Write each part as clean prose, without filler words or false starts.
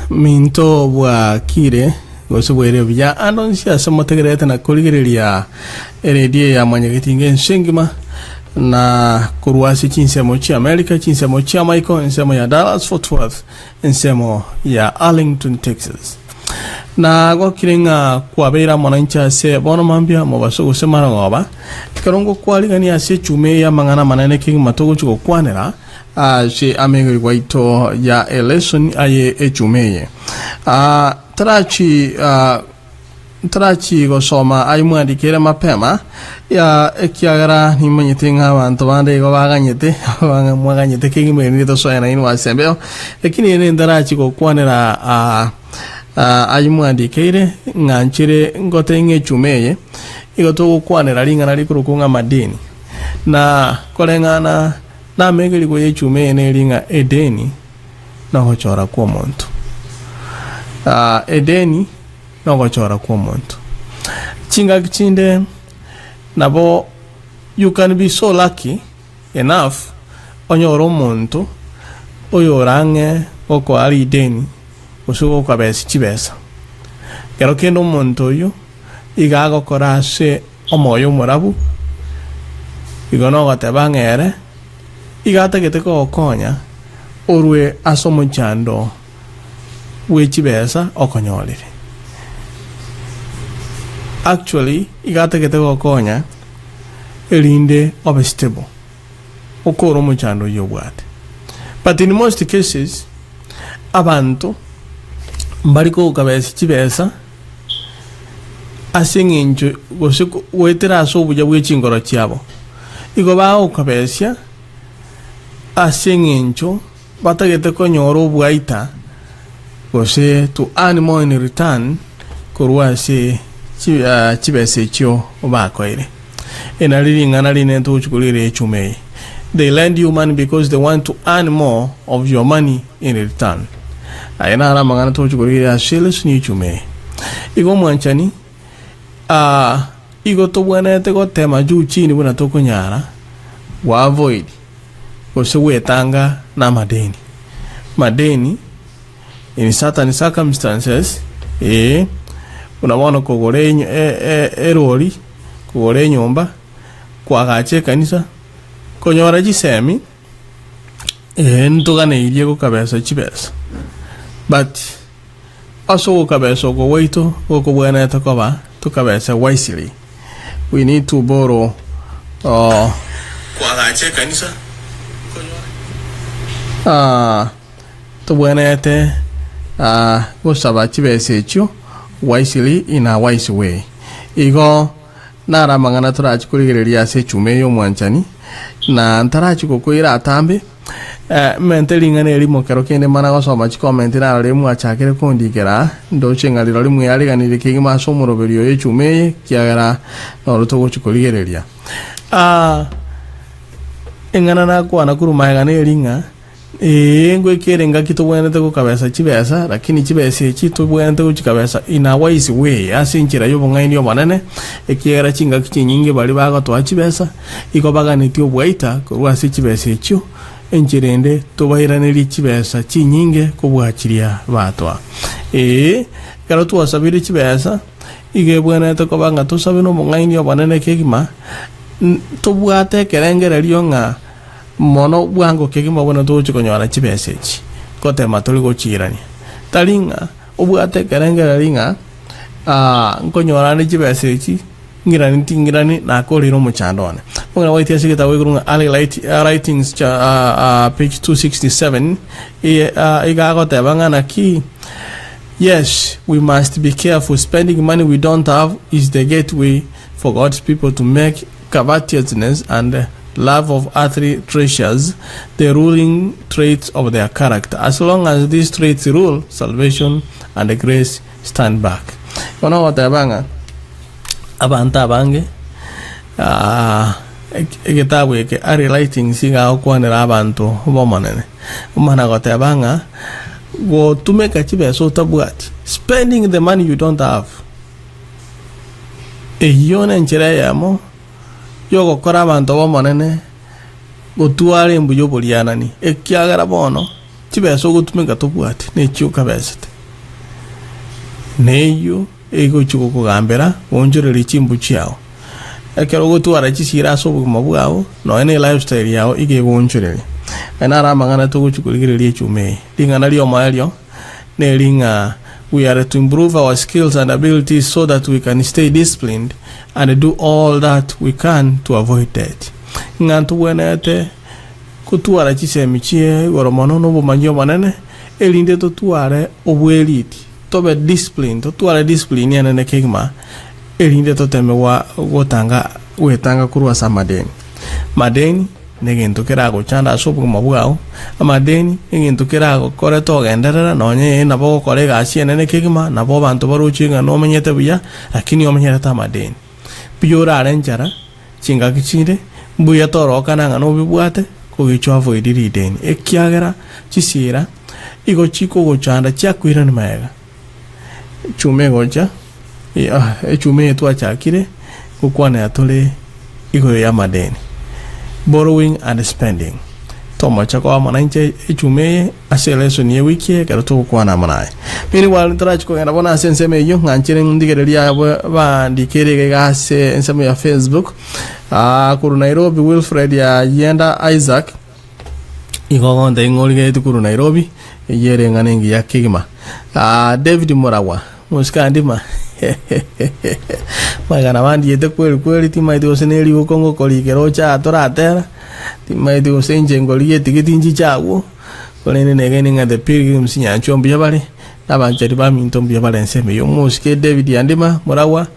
Minto bwa kire gosubwere bya anonsia samotegerete na kuligirelia eredie ya manyagitinge nsengima na kuruasi chinsemo cha America, chinsemo cha Michael, nsemo ya Dallas Fort Worth, nsemo ya Arlington, Texas. Na gokirenga kwabera mwanancha se bono mambia mobaso gusemara ngoba karongo kwaligani ase chume ya mangana manene king matogo chuko kwanera she amegri waito ya election aye echumeye tarachi gosoma ay mwandikira mapema ya ekiagara ni manyitinga abantu bande go baganyete mwaganyete king mwe to soya na inu asembeo lakini ene ndarachi go kwanera ay mwandikire nganchire ngote nge chumeye igoto go kwanera lingana likurukunga madini na kolengana na megeli go yechume ene linga edeni na hochora kwa muntu edeni na hochora kwa muntu chinga kichinde nabo you can be so lucky enough onyoro muntu oyorange oko ali edeni usugo kwa besi chibesa kero kendo muntu yo igago korase omoyo morabu igono gatebangere igata geteko okonya orwe asomo chando wechibesa okonyolire actually igata geteko okonya elinde obestable okoro mo chando yobwate but in most cases abantu mbariko kabesi chibesa asengenjo gosiko wetera so buja bwechingoro cyabo igo bawo kabesya asengenjo batagete konyoro bwaita gose to animal in return korwase chibese cyo obakoire enaliri ngana line to chukulire chume they lend you money because they want to earn more of your money in return aina ara mangana to chukulire asheles ni chume igo mwanchani igo to bwanete go tema juu chini buna to konyara wa avoid kose wetanga na madeni in certain circumstances unaona kogore erori kogore nyumba kwa gache kanisa konyora jisemi ntugane ilie ko kabesa chibesa but also ko kabesa ko waito ko bwana takoba to kabesa wisely we need to borrow kwa gache kanisa to bwenete gosaba chibese echo wisely in a wise way igo nara mangana turachi kurigereria se chume yo mwanchani na ntarachi kokoira atambe mentelingane elimo kero kende mana gosoma chi comment na lemu achakere kondikera ndo chengaliro limu yaliganire kigima somoroberio ye chume kiagara no rutogo chikorigereria engana na kwa na kuruma ngane linga ngwe kerenga kitobwenete ko kabesa chibesa lakini chibesa chitobwenete ko chikabesa in a wise way asinchira yo bongaini yo banane ekiera chinga kichinyinge bali baga to chibesa iko bagane tio bwaita ko rwasi chibesa echo enchirende to bahiraniri chibesa chinyinge ko bwachiria batwa karo tu asabiri chibesa ige bwenete ko banga to sabino bongaini yo banane kegima to bwate kerengere lionga mono bwango kegima bona to chikonyora chibesechi kote matoli go chirani talinga obwate kerengera linga nkonyora ni chibesechi ngirani na koliro muchandone mwana waiti asigeta wegrunga ali writings page 267 iga gote bangana ki yes we must be careful spending money we don't have is the gateway for God's people to make covetousness and love of earthly treasures the ruling traits of their character. As long as these traits rule, salvation and the grace stand back. Kono watabanga abanta bange egetabu eke ari lighting singa okwanera abantu bomanene umana watabanga go to make a chibeso tabwati spending the money you don't have yone nchire yamo yogo kora abantu bomanene gotuare mbuyo bolianani ekiagara bono chibesa ogotumeka tobwate nechi okabesete neyo egochi gokogambera onjoreri chimbu chiao ekero gotwara chisira ase obogima bwao noene lifestyle yao igegonjoreri enara amang'ana togochikorigereria echumei ring'ana riomoerio neringa we are to improve our skills and abilities so that we can stay disciplined and do all that we can to avoid debt. Ngantu wenete kutwara chisemi chie goromono no bumanyo manene elinde totware obweliti tobe discipline totware discipline yana nekigma elinde totemewa gotanga wetanga kurwa samadeni madeni negento kerago chanda sobu mabwao amadeni negento kerago kore togenderera nonye nabo korega asiene nekigma nabo bantu baruchinga no menyete buya lakini omenyete tamadeni piyora arenjara chinga kichinde buya toroka nanga no bibwate kogicho avoidiri deni ekiagera chisira igo chiko gochanda chakwira nimega chume gocha chume twachakire kukwana yatole igo ya madeni borrowing and spending toma chako mwananchi echume aseleso ni wiki karuto kwana manaye mini wal trach ko ngana bona senseme yo nganchire ndigereria ba ndikere gase enseme ya Facebook kuru Nairobi Wilfred ya Yenda Isaac igogonde ngorige tukuru Nairobi yere nganengi ya kigima David Morawa muskandima magana bandi yete kweli timaiti oseneli ukongo koligero cha toratera timaiti osenje ngoliye tigitinji chawo kolene negeni ngade pilgrims nyancho mbya bale nabanjeri ba minto mbya bale nseme yo muske David andima Morawa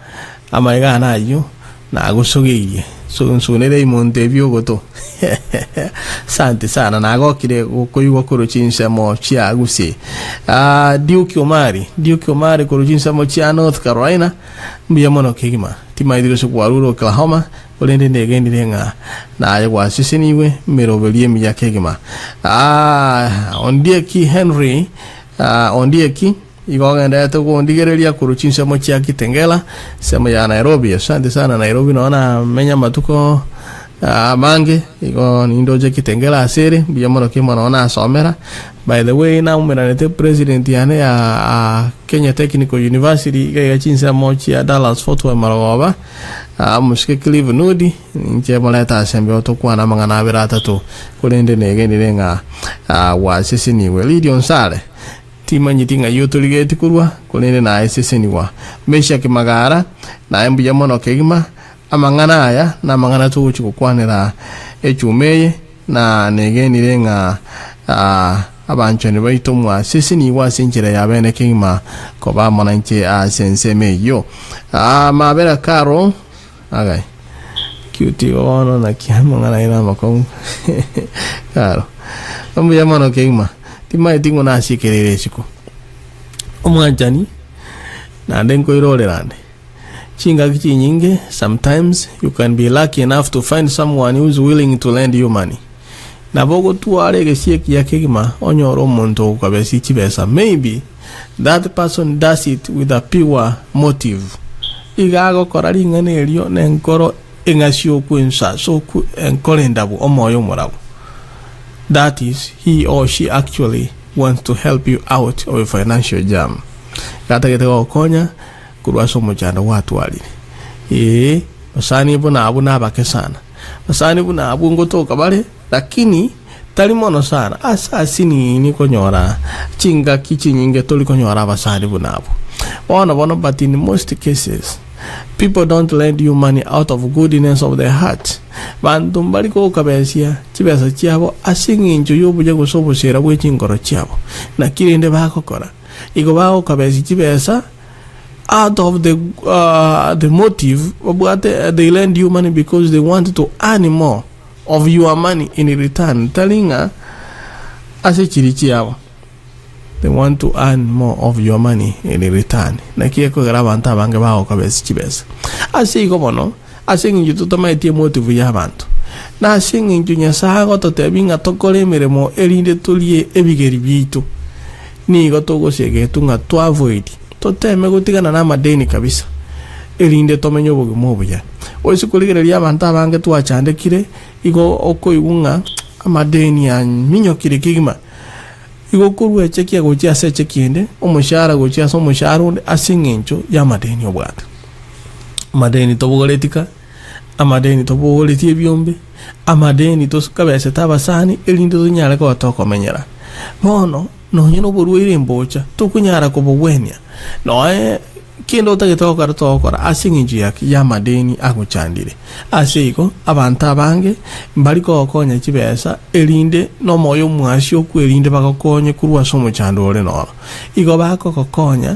amaiga nayo na agosogiye so nere Montevio goto sante sana na agokire koyugo korochinsa mo chia gusi Duke Omari korochinsa mo chia North Carolina mbya mono kigima timaidiro so kwaruro Oklahoma olende negendi renga na aywa sisiniwe merobelie mbya kigima ondieki Henry ondieki igogenda to ndigereria kuruchinsa mo chia Kitengela sema ya Nairobi asante sana Nairobi naona menya matuko mange igo nindoje Kitengela asere biyamoro kimo naona asomera by the way na umenanete president yane ya Kenya Technical University igachinsa mo chia Dallas Fort Worth Maroba muske Clive Nudi nje moleta asembe otokwana mangana berata to kulende negeni renga wa sisi ni Lidion Sale timanyitinga yotoligeti kurwa kulende na sisi ni wa mesha kimagara na embu yamono kegima amangana aya na mangana to chukwanira echumeye na negeni renga abanchani baitomwa sisi ni wa sinjira ya bene kegima koba monanche senseme yo mabera karo agai cutie ono na kiamangana ina makong karo embu yamono kegima timai tingo na sikerere siko omwanjani na ndengo irorerande chinga kichi nyinge sometimes you can be lucky enough to find someone who is willing to lend you money na bogo tuare gesieki ya kigima onyoro monto kwabesi chibesa maybe that person does it with a pure motive igago korari ngane elio nenkoro engasio kwensa so ku enkolendabu omoyo morabu. That is, he or she actually wants to help you out of a financial jam. Kata kete wakonya, kuruaso mojanda watu wali. Masani buna abu na abake sana. Masani buna abu ngotoka bale, lakini talimono sana. Asini ni konyora. Chinga kichi nyinge toli konyora basani buna abu. Wana, but in most cases, people don't lend you money out of goodness of their heart. Bantu mbali ko kabesia chibesa chiabo asinginjo yobuja gosobo sera bwechingoro chiabo na kirinde bakokora igo bawo kabesi chibesa out of the motive but they lend you money because they want to earn more of your money in return talinga ase chirichiabo they want to earn more of your money in return na kieko garabanta bange bawo kabesi chibesa ase igo bono asingi tutama etie motive ya bantu na asingi njunya sago totebinga tokole miremo elinde tulie ebigeri bitu ni gotogo sege tunga to avoid toteme gutigana na madeni kabisa elinde tomenyo bugimo buya oisikuligereria abantu abange twachandekire igo okoigunga amadeni ya minyo kirikigima igo kurwa chekia gochia se chekiende omushara gochia so mushara onde asingencho ya madeni obwata madeni tobogoletika amadeni tobogoletie byombe amadeni tosukabese tabasani elindo nyara ko tokomenyera bono no nyino boruire mbocha tokunyara ko bowenya no kendo tokora asingencho ya madeni aguchandire asiko abantu abange mbali ko konya kibesa elinde no moyo mwasi okwelinde bagakonye kurwa somo chandore no igo bako kokonya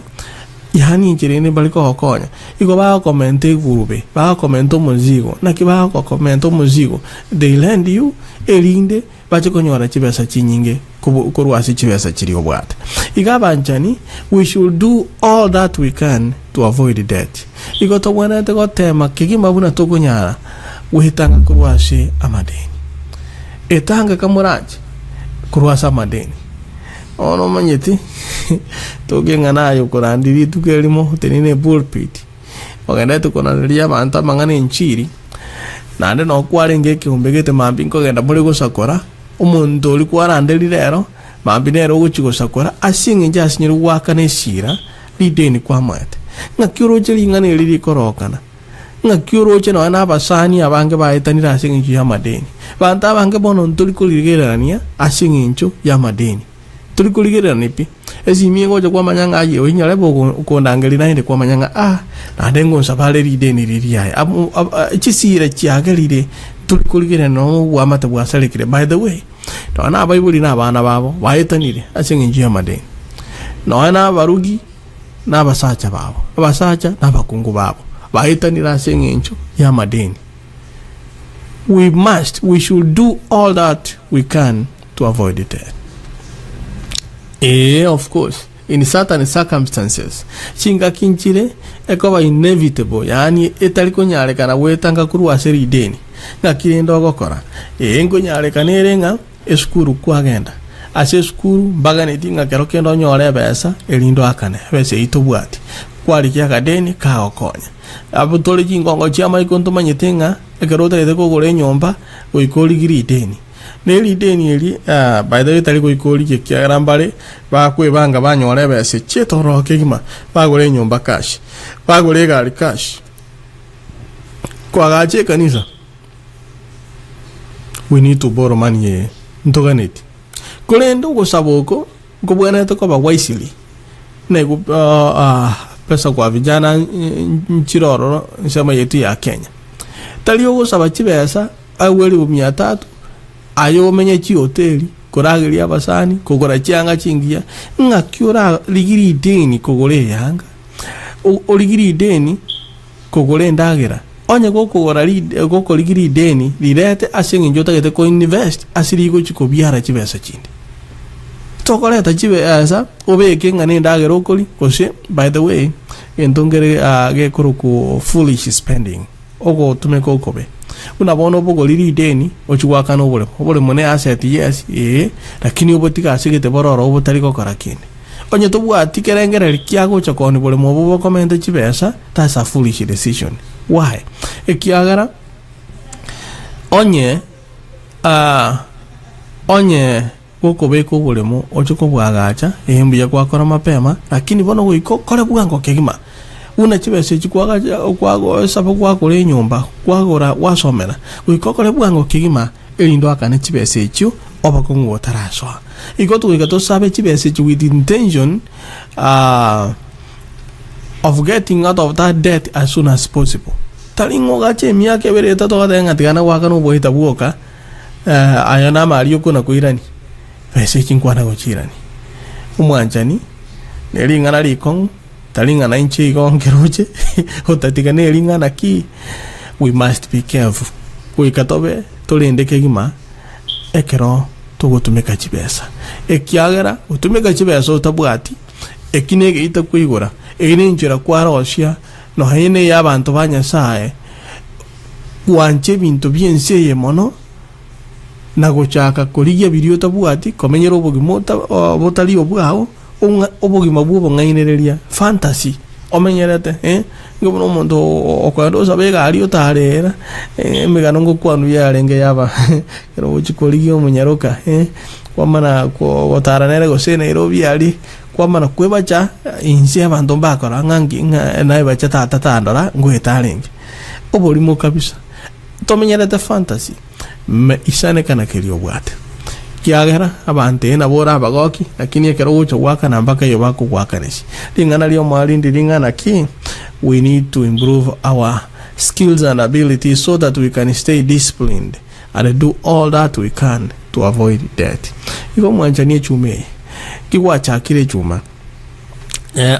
yani injirene mbali ko konya igo bako komente gurube bako komento muzigo na kibako komento muzigo they lend you elinde bachikonyora kibesa chinyinge kurwa si kibesa kiri obwate igabanjani we should do all that we can to avoid debt igo to bwana te gotema kigima buna tokunyara wehitanga kurwase amadeni etanga kamuraje kurwasa amadeni ono manyeti togenga nayo kurandiri tukelimo tenine pulpit ogenda tukonalia banta mangane nchiri nande no kwalenge kiumbegete mambinko genda muri gusakora umuntu uri kwarandeli rero mambinero guchigosakora asinge njasinyiri wakane shira lideni kwa mwete ngakyuroje lingane lili korokana ngakyuroje no anabasani abange bayitanira asinge ya madeni banta abange bono ntuli kuligerania asinge ya madeni tuli kuligerania pi ezimie goje kwa manyanga aye oinyale bogo ukondangeli nainde kwa manyanga nadengo nsabale lideni liliya chisire chiagelire tuli kuligerania no wamata bwasalekire by the way to ana baibuli na bana babo bayitanire asinge ya madeni no ana barugi n'abasacha babo abasacha n'abakungu babo bahitanira sengencho ya madeni we should do all that we can to avoid it. Of course in certain circumstances chinga kinchire ekoba inevitable yani etaliko nyare kana wetanga kurwa seri deni ngakirendo gokora ngo nyare kanerenga eskuru kwagenda ase skuru mbaga netinga kero kendo nyore besa elindo akane bese itobwati kwali kya kadeni kaokonya abutole jingongo chama ikonto manyetenga ekero tete ko gore nyomba oikoli giri deni neli deni eli by the way tali ko ikoli kya rambale ba kwebanga banyore bese chetoro kigima ba gore nyomba cash ba gore gali cash kwa gache kanisa we need to borrow money ntoganeti kolendo gusaboko ngobwana to kwa wisely nego pesa kwa vijana nchiroro nsema yetu ya Kenya talio gusaba kibesa aweli 300 ayo menye chi hoteli korageli abasani kogora cyanga cingiya ngakyura ligiri deni kogore yanga oligiri deni kogore ndagera onye gokora goko ligiri deni lirete asinge njota gete ko invest asiri go chiko biara kibesa chindi tokoleta kibesa obeke ngane ndagera okoli kose by the way entongere ge kuruku foolish spending ogo tumeko kobe unabona obogo liri deni ochiwaka no bole mone asset yes lakini obotika asigete bororo obotari gokora kindi onye tobwati kerengere kiago chakoni bole mobo comment kibesa that's a foolish decision. Why? Ekiagara onye koko beko bulemo ochoko bwagacha ehembu ya kwakora mapema lakini bono goiko kole bwango kegima una chibese chikwaga kwago sabo kwakore nyumba kwagora wasomera goiko kole bwango kegima elindo akane chibese echo obakongo otaraswa ikoto ikato sabe chibese echo with intention of getting out of that debt as soon as possible. Talingo gache miaka bere tato gatenga tigana waka no bohita buoka ayana mario kuna kuirani pese chinkwana gochirani umwanjani nelinga na likong talinga na inchi gongeroche otatika nelinga na ki we must be careful kuikatobe tolende kegima ekero tugotumeka chibesa ekiagera utumeka chibesa otabwati ekinege itakwigora eginenjera kwaroshia no hayene y'abantu banyasaye wanche bintu byenseye mono nagochaka koliya birio tabwati komenyero obugimota botali obwaho obugima bwo ngainereria fantasy omenyerete ngono omuntu okwendo sabe gari otarera emigano ngokwanu yarenge yaba kero uchikoligi omunyaruka kwamana ko otaranere gose Nairobi ali kwamana kwebacha insi abantu bakora ngangi naye bacha tatandora ngwetarenge obolimo kabisa tomenyerete fantasy isane kana kelio bwate kiagera abante na bora bagoki lakini ekero ucho waka na mpaka yo bako kwakanesi lingana lyo mwalindi lingana ki we need to improve our skills and abilities so that we can stay disciplined and do all that we can to avoid that. Iko mwanjanie chume kiwa chakire chuma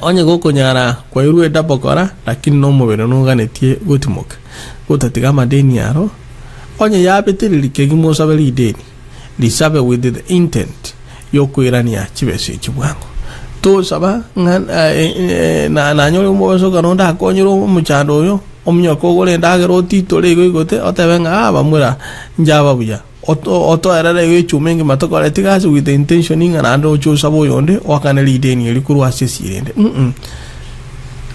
onye goko nyara kwa iruwe dabokora lakini no mubere nunganetie gutimoka gutatiga madeni yaro onye yabetiriri kegimo sabeli deni lisabe with the intent yokwirania chibese chibwango to saba na nyole umubaso kanonda akonyiro umuchando yo omnyoko gore ndagero titole igote otebenga bamura njaba buya oto erare yechumengi matokore tigase with the intention ingana ando chosabo yonde wakaneli deni elikuru asesirende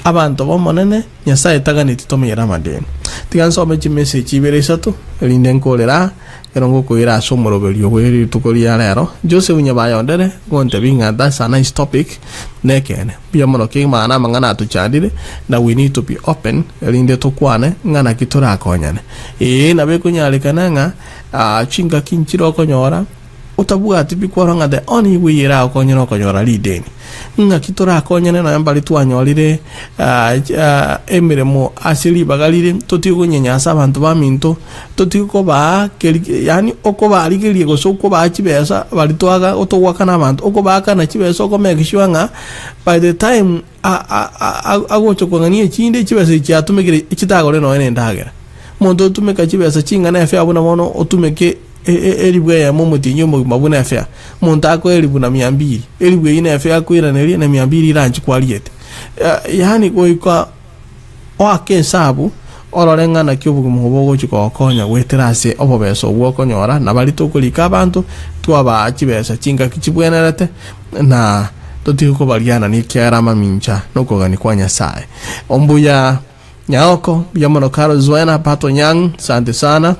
abantu bomonene nyasaye taganiti tomera madeni tiganso mechi message iberesato elinden kolera erongo koira somoroberio weri tukoria lero Jose unyabayondere gonte binga that's a nice topic nekene biamono ke mana mangana tuchandire na we need to be open elinde tokwane ngana kitora akonyane na bekunyalekana nga chinga kinchiro konyora otabuga tipikwara nga the only way ira okonyora lideni nga kitora akonyane na yambali twanyorire emiremo asili bagalire totigo nyanyasa abantu baminto totigo ba yani okoba aligirie gosoko ba chibesa balitwaga otowaka nabantu okoba kana chibesa okomekishwanga by the time agochokonganie chinde chibesa cyatumegire ikitagore no ene ndagera mondo tumeka chibesa chingana yafe abuna mono otumeke elibwe ya momutinyo mu mabuna afya montako elibu na 200 elibwe ina afya akwira na 200 ranch kwaliete yani koika oake sabu ororenga na kyobugu muhobogo chiko konya weterase obobeso gwokonyora na bali tokulika abantu twaba achibesa chinga kichibwenerete na totiko baliana ni kyara mamincha nokogani kwanya sae ombuya Nyako, biamono karo zuena pato nyang, sante sana.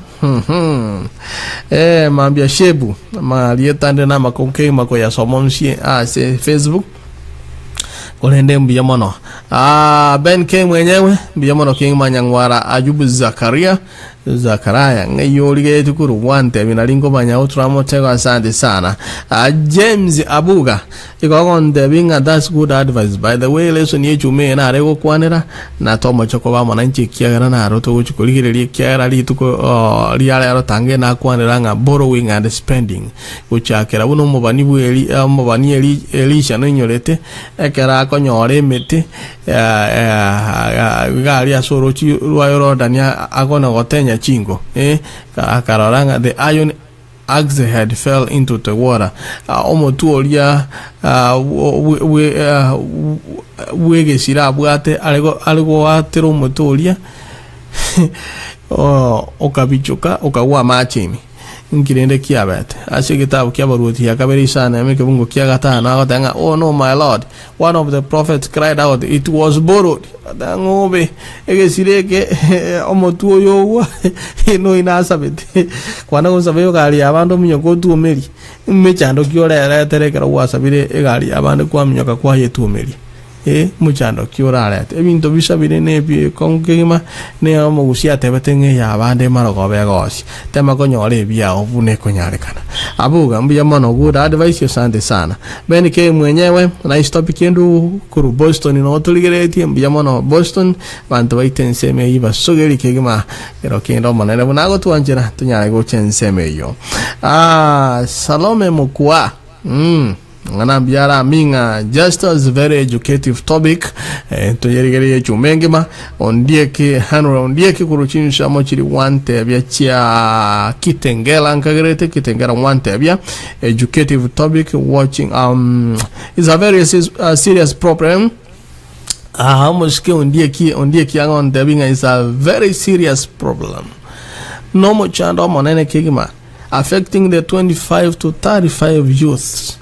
Mambia shebu, lietande na makonke mako ya somonshi se Facebook. Kolende biamono. Ben K mwenyewe, biamono king manyangwara Ajubu Zakaria ngeyoli tukuru wante binalingo banya utramo tego asante sana. James Abuga ikogonde binga that's good advice by the way lesson yechume na rego kwanera na tomo chokoba monanchi kiagara na roto guchukuligire kiagara lituko liale aro tange na kwanera nga borrowing and spending guchakera buno mubani elisha no nyorete ekera akonyore mete gali asorochi ruayoro dania agona gotenya chingo kararanga the iron axe had fell into the water omotuolia wege sirabwate algo atero motolia okabichoka okawa machimi ngirende kiabete ase kitabu kiabaruti yakaberi sana emeke bungo kiagata na agotanga oh no my lord one of the prophets cried out it was borrowed dangobe egesireke omotuo yowa no inasabete kwana gosabeyo gali abando munyoko tuomeri mechando kiorera terekera wasabire egali abando kwa munyoka kwa yetuomeri muchando kiorarete ebinto bisabire nebi konkema ne omugusia tebetenge ya abande marogobe gosi tema konyore bia obune konyarekana abuga mbuya mono good advice asante sana Ben K mwenyewe na topic yendu kuru Boston no tuligereti mbuya mono Boston bantu baitenseme iba sogeri kegema ero kendo monene bunago tuanjera tunyare go chenseme yo Salome Mukwa ngana biara minga just as very educative topic to yerigere chumengema ondieke hanura ondieke kuruchinisha mochiri wante bya chia kitengela nkagerete kitengera wante bya educative topic watching is a very serious problem muske ondieki angon debinga is a very serious problem no mochando monene kigima affecting the 25 to 35 youths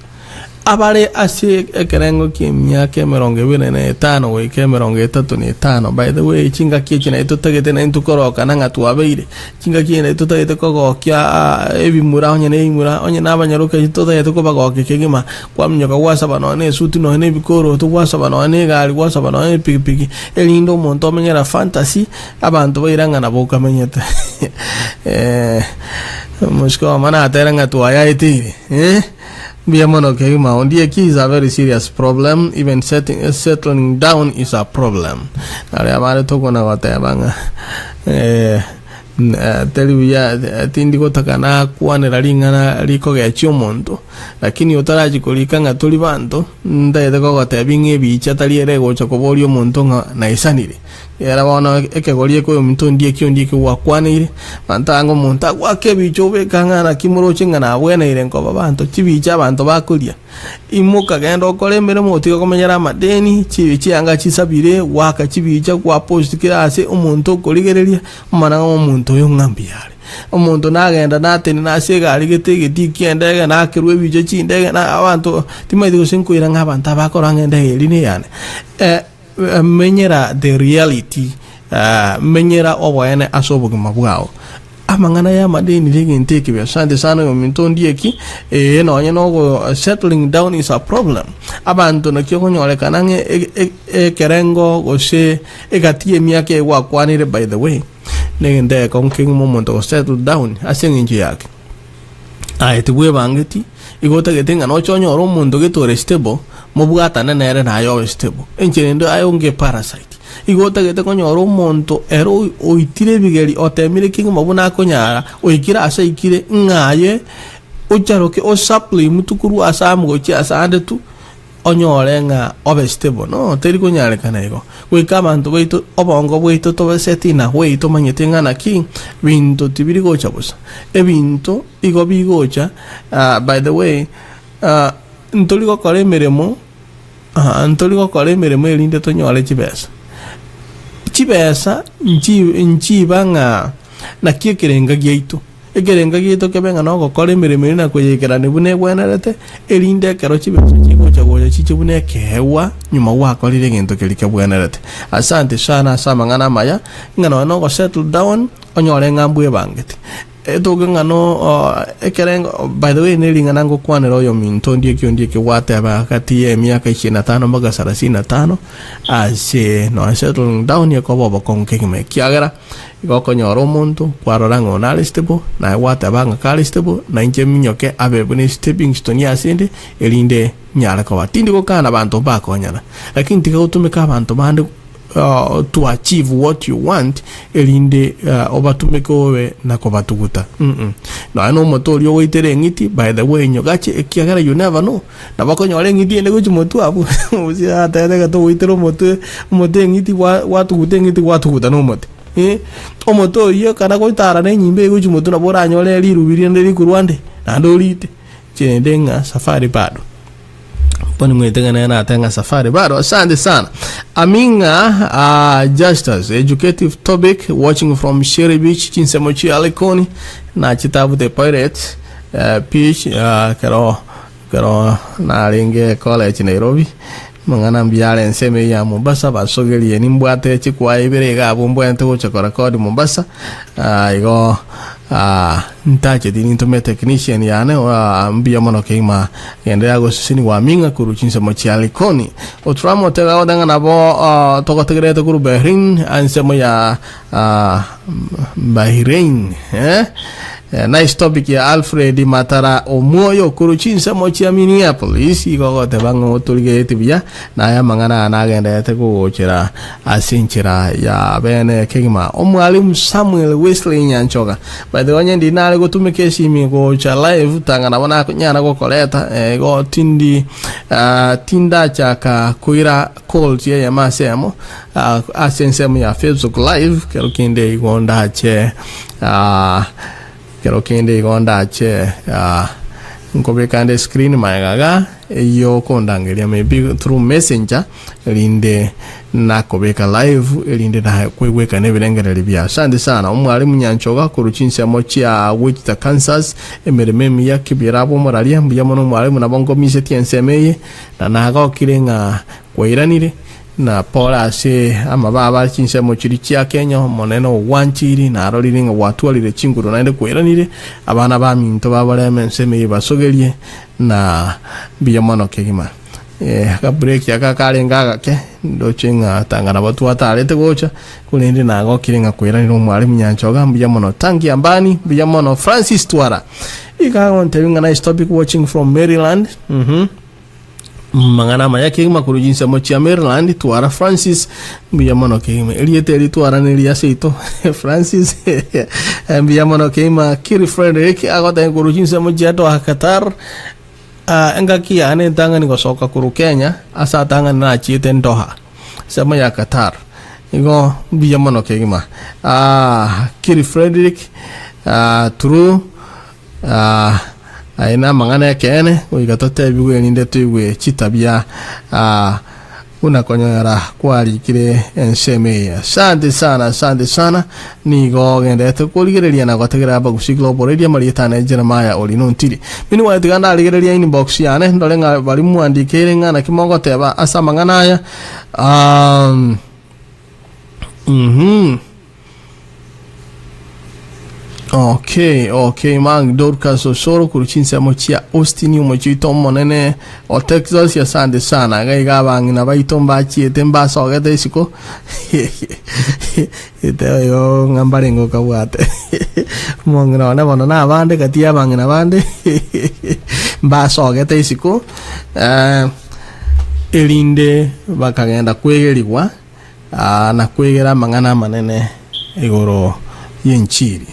abare ase ekerengo kimyaka 25 weke 35 by the way chinga kichina itutagete na intukoroka nanga tuabeire chinga kiene tutagete kogokya ebimura onye ne imura onye nabanyaruka itutagete kobagoke kegima kwamnyoka gwasa banone suti no ne bikoro to gwasa banone gali gwasa banone pigipigi elindo omonto menyera fantasy abantu bairanga naboka menyete mushko mana ateranga tuaya itiri Biamono kegima ondie ki is a very serious problem. Even settling down is a problem. Ale amare toko na watebanga televia tindi gotakana kwanera lingana liko gechio monto lakini otaraji kolikanga tuli bantu ndaide ko gotebinge bicha taliere gocha kobolio monto na isanire era bona ekegolie ko omuntu ndie kyo ndie ko wakwanire bantango monta gwake bicho bekanga na kimuro chinga na bweneire nko babantu chibicha abantu bakulia imuka gendo kolembere motiko komenyera amadeni chibichi anga chisabire waka chibicha kwa post kirase omuntu koligereria mana omuntu yo ngambiare omuntu nagenda nateni nasega aligete kiendege nakirwe bicho chindege na abantu timaidi gusinkuira ng'abantu abakoranga endege line yani menyera the reality menyera obwene asobugima bwao amangana ya madeni liginteke bya sande sana omuntu ndieki nonye no settling down is a problem abantu nakyo konyolekana kerengo gose egatie miake wakwanire by the way negende konking moment to settle down asenginje yake aitibwe bangeti igota getenga no chonyo ro mundo getore stable mobwata nere nayo stable enchendo ayonge parasite igota gete konyoro monto ero oitire bigeri otemire king mabuna konyara oikira asaikire ngaye ocharoke o supply mutukuru asamu chi asande tu onyorenga obestable no teri konyare kanaigo we kamanto weito obongo weito to setina weito manyetenga na king winto tibiri gocha bosa ebinto igobi gocha by the way ntoligo kore meremo ntoligo kore meremo elinde to nyore chibesa nchibanga na kiekerenga gyeito ekerenga gyeito kebenga no gokore meremo na kweyekera ne bune bwenerete elinde kero chibesa chikocha gocha chichibune kewa nyuma wako lile gento kelike bwenerete asante sana samangana maya ngano no go settle down onyore ngambwe bangeti etoge ngano ekerenga by the way nelinga nango kwanero yo minto ndie ke wate abakati ya miaka 25 mpaka 35 ase no settle down ya kobo konke kime kiagera igoko nyoro muntu kwarorango nalistebo na wate abanga kalistebo na inje minyoke abebune stepping stone ya sinde elinde nyara ko batindi ko kana bantu bakonyana lakini tikagutumika abantu bande to achieve what you want elinde obatumikowe na kobatuguta no ano motorio weitere ngiti by the way nyogache ekiagara you never know na bakonyore ngiti ene guchi motu abu uzi atayega to weitero motu ngiti watu gutengiti watu gutano mote omoto iyo kana ko tara ne nyimbe guchi motu na bora nyole lirubiri ndeli kurwande na ndolite chendenga safari bado poni mwetengana na tenga safari bado asante sana aminga just as educative topic watching from Sherry Beach Chinsemochi Alikoni na chitabu the Pirates Beach kero na ringe college Nairobi mangana mbiale nseme ya Mombasa basogeli ni mbwate chikwa ibere ga bombwente ko chakora kodi Mombasa igo ntache dini to technician yane mbia mono kema yende ago sini wa minga kuruchinsa mochiali koni otramo tega odanga nabo toko tegrete kuru Bahrain ansemo ya Bahrain nice topic ya Alfred Matara Omoyo kuruchinsa mochi Minneapolis igo te bango tulge tibia na ya mangana anagenda te ko chira asinchira ya bene kema omwalimu Samuel Wesley Nyanchoga by the way ndinale go tumeke simi go cha live tangana bona nyana go koleta go tindi tinda chaka kuira calls ya masemo asensemo ya Facebook live kero kinde igonda che kero kinde igonda che ngobekande screen magaga yo kondangeria maybe through messenger elinde nakobeka live elinde na kwegweka nebirengereri bya. Asante sana umwalimu Nyanchoga ku rukinsemo kya which the Kansas emerememi ya kibirabo moralia mbiyamo no mwalimu nabongo mise tiensemeye na naga kirenga kweiranire na pola se amababa kinsemo kiri kya Kenya moneno Ontiri na aroliringa watu alire chinguru naende kweiranire abana ba minto babaleme nsemeye basogelie na biyamo kegima ka break ya kakalenga gake ndochenga tangana batu atalete gocha kulindi nago kirenga kwera no mwalimu Nyanchoga mbiyamo tangi ambani mbiyamo Francis Twara ikawa ntebinga nice topic watching from Maryland mangana maya kegima kurujinsa mochi ya Maryland Twara Francis mbiyamo kegima eliete Twara neli aseito Francis mbiyamo kegima Kiri Frederick agota kurujinsa mochi ya to Qatar engaki ane tangani ko soka kuru Kenya asa tangani na chite Doha sama ya Qatar igo biyamo kegima Kiri Frederick true aina mangana kene uigatote biwe ninde tuwe chitabia unakonyera kwali kire enseme. Asante sana nigo gendete kuligereria na gwategera bagusi global radio marietana Jeremiah Orina Ontiri mini watiganda aligereria inbox yane ndolenga bali muandikire ngana kimongo teba asa mangana ya Okay, mang Dorcas Osoro kuruchinsa mochia Austin mochito monene o Texas ya sande sana gaiga bangina baitomba chiete mbaso gete siko ite yo ngambarengo kawate mongna na bono na bande katia bangina bande mbaso gete siko elinde bakagenda kwegerigwa na kwegera mangana manene igoro yenchiri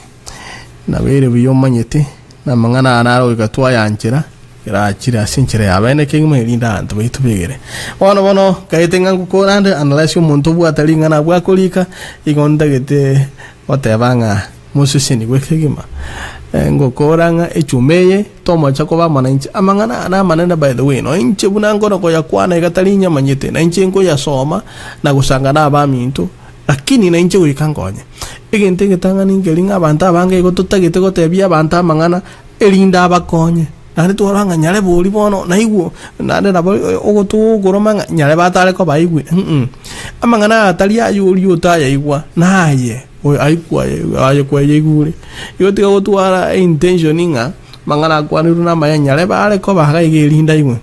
na bere biyomanyete na mangana anaro igatwa yanjira irachira sinchira yabene kengme linda antu bitubegere bono kaitenga kukorande unless umuntu bwatalinga na bwakolika igonda gete otebanga musisini gwekegima ngokoranga echumeye tomo chako ba mananchi amangana na manenda by the way no inche bunango no yakwana igatalinya manyete na inche ngo yasoma na gusangana abamintu lakini na inche urikangonye egente getangani ngelinga abantu abange gotutagite gotebia abantu amangana elinda abakonye nari twaranga nyale boli bono naigwo nande nabo ogotu goromanga nyale batale ko baigwe amangana atali ayuri utaya igwa naye oy aikwa aye kwa yigure yotiga gotwara intentioninga mangana kwaniru na maya nyale bale ko bagaige linda igwe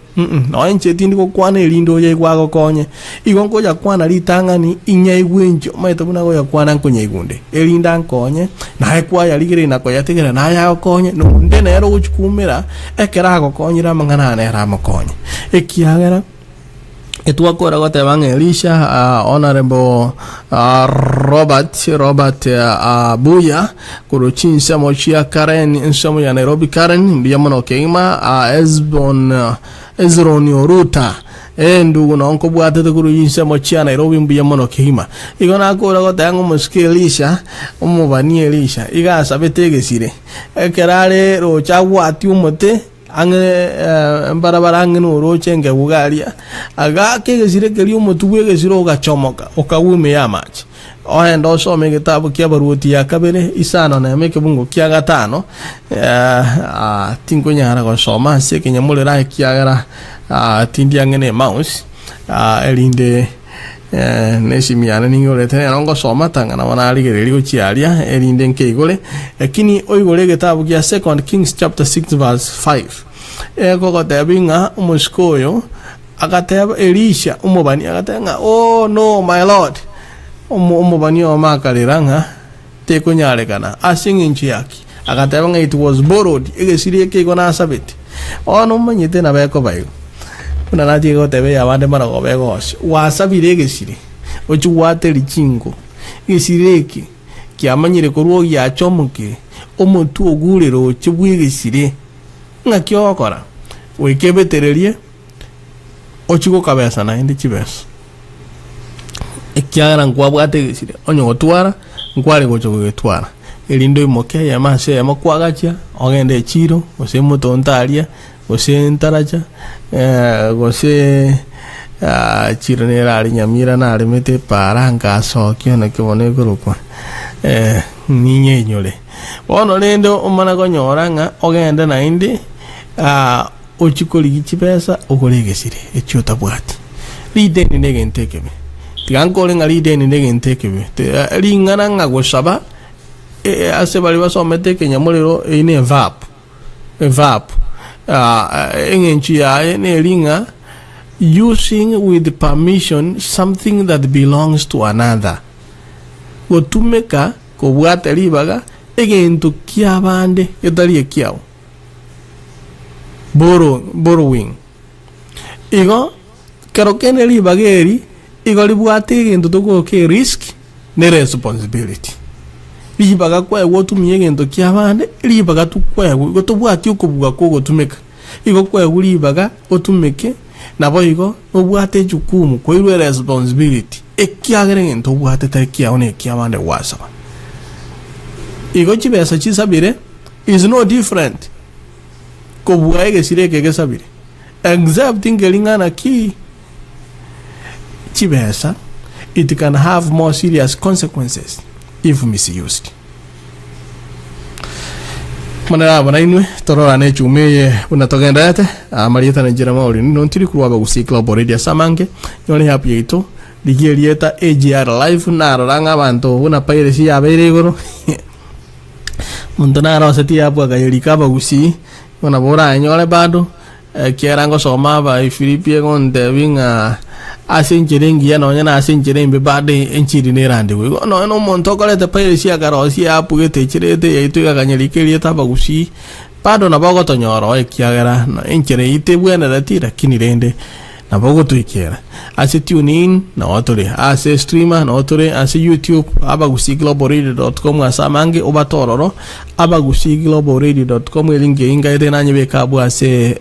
no enche tindi ko kwana elindo ye gwago konye igonko ya kwana litangani inya igwenjo maito buna go ya kwana nkonya igunde elinda nkonye na ekwa ya ligire na ko yategera na ya konye no ndene ero guchukumira ekera go konyira mangana na era makonye ekiagera etua kora gote bang Elisha honorable Robert Buya kuruchinsa mochia Karen nsomo ya Nairobi Karen biyamono keima Ezroni Oruta ndugu na onko bwatete kuruchinsa mochia Nairobi biyamono keima igona kora gote yango moske Elisha umubani Elisha iga sabetegesire ekerale rocha bwati umote ange barabara ange no rochenge bugaria aga kegesire keri umutubwe gesiro gachomoka okawume ya match ohendo so megetabu kya baruti ya kabere isano na meke bungo kya gatano tingo nyara go soma se kenyamulera kyagara tindi angene mouse elinde nesimiana ningole tena nongo soma tangana wana ligereri uchialia elinde nkeigole lakini oigole getabu kya Second Kings chapter 6 verse 5 koko tebinga umuskoyo akateba Elisha umubani akatenga oh no my lord umubani omakaliranga tekonyalekana asing inchi yaki akateba it was borrowed egesiri ekego na sabeti ono manyete na beko bayo una nati go tebe abande marago begos wasabire egesiri ochuwate lichingo egesireki kiamanyire koruo yachomuke omuntu ogurero chibwegesire ngakyo okora wekebetererie ochigo kabesa na indi chibesa ekyara ngwabwate gesire onyo gotwara ngwale gocho gwetwara elindo imoke ya mase ya makwagacha ogende chiro osemutontaria gose ntaracha gose chironera ari nyamira na ari mete paranga so kiona kibone kurukwa ninye nyole wono lendo omana konyora nga ogenda na indi ochikoli gichipesa okolegesire ekyota bwati lideni nege ntekebe tigankole nga lideni nege ntekebe lingana nga gosaba ase bali basomete kenyamuliro ine verb engenchi yae ne linga using with permission something that belongs to another gotumeka kobwata libaga egento kiabande etali ekiao borrowing igo kero kene libageri igo libwate egento tokoke risk ne responsibility libaga kwa wotumye egento kiabande libaga tukwa gotobwati okubuga ko gotumeka igo kwa libaga otumeke nabo igo obwate jukumu ko irwe responsibility ekiagere egento obwate takiaone ekiabande wasaba igo chibesa chisabire is no different ko buaege sireke gesabire except ingelingana ki chibesa it can have more serious consequences if misused. Manera bana inwe torora ne chumeye unatogenda yate amalieta na njira mauri no ntiri kuwa bagusikla oboredia samange yone happy ito ligielieta AGR live na ranga bantu una paire si abere goro muntana roseti hapo akayelika bagusi ona bora nyole bado kierango soma ba Philipie konde winga asenjerengi ya nonyana asenjerembe bade enchiri ne rande we no monto kole te paire si agarosi hapo gete chirete yaitu akanyelikelie tabagusi bado na bago tonyoro ekiagera na enchere ite bwena ratira kinirende na bago tuikera ase tune in na otore ase streamer na otore ase YouTube abagusiglobalradio.com asamange obatororo abagusiglobalradio.com elinge inga ide nanye bekabu ase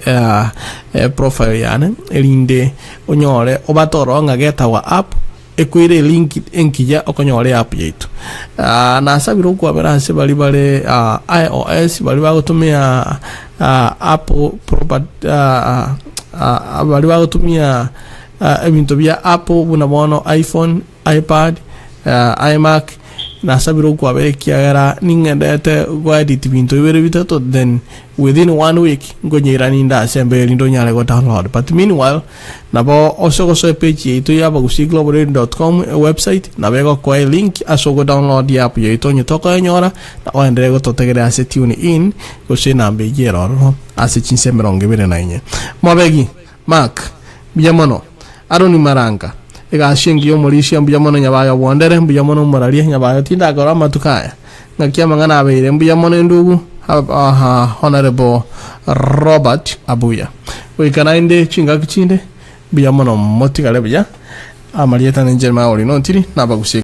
profile yane elinde onyore obatoro ngageta wa app ekwire link enkija okonyore app yetu na sabiro kwa berase bali iOS bali bagotumia Apple property bali bagotumia ebintu bya Apple bunabono iPhone, iPad, iMac na sabiro kwa bekiagara ningendete kwa edit bintu ibere bitato then within 1 week ngonyera ninda assemble ndo nyale go download but meanwhile nabo osogo page yetu yaba gusiglobalradio.com website nabego kwa link asogo download app yetu nyotoko nyora na waendelee gototegera ase tune in go sina mbegero ase chinsemeronge bere nainye mabegi mark biyamono aroni maranga ega shingi omulishya mbuyamono nyabayo bondere mbuyamono muralie nyabayo tinda gora matukaya ngakia mangana abeire mbuyamono ndugu honorable Robert Abuya wikana inde chinga kichinde mbuyamono motikale bya amalieta nje maoli no ntiri nabagusi